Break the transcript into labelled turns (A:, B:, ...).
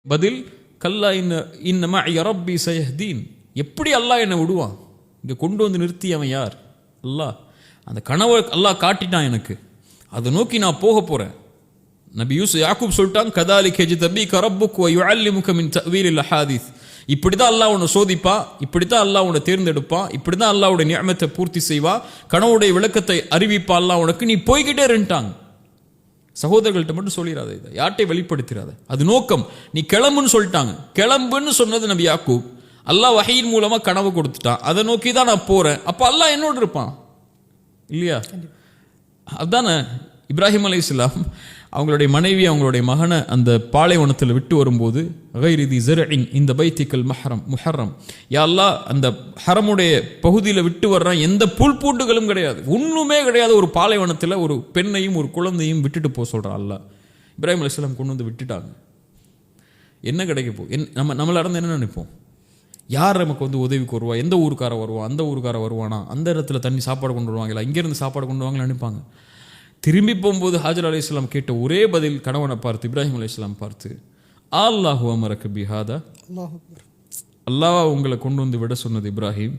A: பதில் கல்லா இன்னமா ரப்பி சயஹ்தீன். எப்படி அல்லாஹ் என்னை விடுவான்? இங்கே கொண்டு வந்து நிறுத்தி அவன் யார்? அல்லாஹ். அந்த கனவை அல்லாஹ் காட்டிட்டான் எனக்கு, அதை நோக்கி நான் போக போகிறேன். நபி யாக்கூப் சொல்லிட்டான், கதாலிக யஜ்தபீக ரப்புக வ யுஅல்லிமுக மின் தஅவீலில் அஹாதீஸ். இப்படி தான் அல்லாஹ் உன்னை சோதிப்பான், இப்படி தான் அல்லாஹ் உன்னை தேர்ந்தெடுப்பான், இப்படி தான் அல்லாஹ்வுடைய நியமத்தை பூர்த்தி செய்வா, கனவுடைய விளக்கத்தை அறிவிப்பா அல்லாஹ் உனக்கு, நீ போய்கிட்டே இருந்துட்டாங்க. சகோதரர்கள்ட்ட மட்டும் சொல்லிடாத, இதை யார்ட்டையும் வெளிப்படுத்திடாத, அது நோக்கம். நீ கிளம்புன்னு சொல்லிட்டாங்க, கிளம்புன்னு சொன்னது நபி யாக்கூப். அல்லாஹ் வஹீயின் மூலமா கனவு கொடுத்துட்டான், அதை நோக்கி தான் நான் போறேன். அப்ப அல்லாஹ் என்னோட இருப்பான் இல்லையா? அதுதானே இப்ராஹிம் அலைஹிஸ்ஸலாம் அவங்களுடைய மனைவி அவங்களுடைய மகனை அந்த பாலைவனத்தில் விட்டு வரும்போது, கைரிதி ஸர்இன் இந்த பைத்திக்கல் முஹர்ரம், யா அல்லாஹ் அந்த ஹரமுடைய பகுதியில் விட்டு வர்றான், எந்த புல் பூண்டுகளும் கிடையாது, ஒன்றுமே கிடையாது, ஒரு பாலைவனத்தில் ஒரு பெண்ணையும் ஒரு குழந்தையும் விட்டுட்டு போக சொல்கிறான் அல்லாஹ். இப்ராஹிம் அலைஹிஸ்ஸலாம் கொண்டு வந்து விட்டுட்டாங்க. என்ன கிடைக்க போ? நம்மள இருந்து என்ன நினைப்போம்? யார் நமக்கு வந்து உதவிக்கு வருவா? எந்த ஊருக்கார வருவான்? அந்த ஊருக்கார வருவானா? அந்த இடத்துல தண்ணி சாப்பாடு கொண்டு வருவாங்களா? இங்கேருந்து சாப்பாடு கொண்டு வருவாங்களா நினைப்பாங்க. திரும்பி போகும்போது ஹாஜர் அலைஹிஸ்ஸலாம் கேட்ட ஒரே பதில், கணவனை பார்த்து இப்ராஹிம் அலைஹிஸ்ஸலாம் பார்த்து, அல்லாஹு அமரக பிஹாதா, அல்லாஹ் உங்களை கொண்டு வந்து விட சொன்னது இப்ராஹிம்,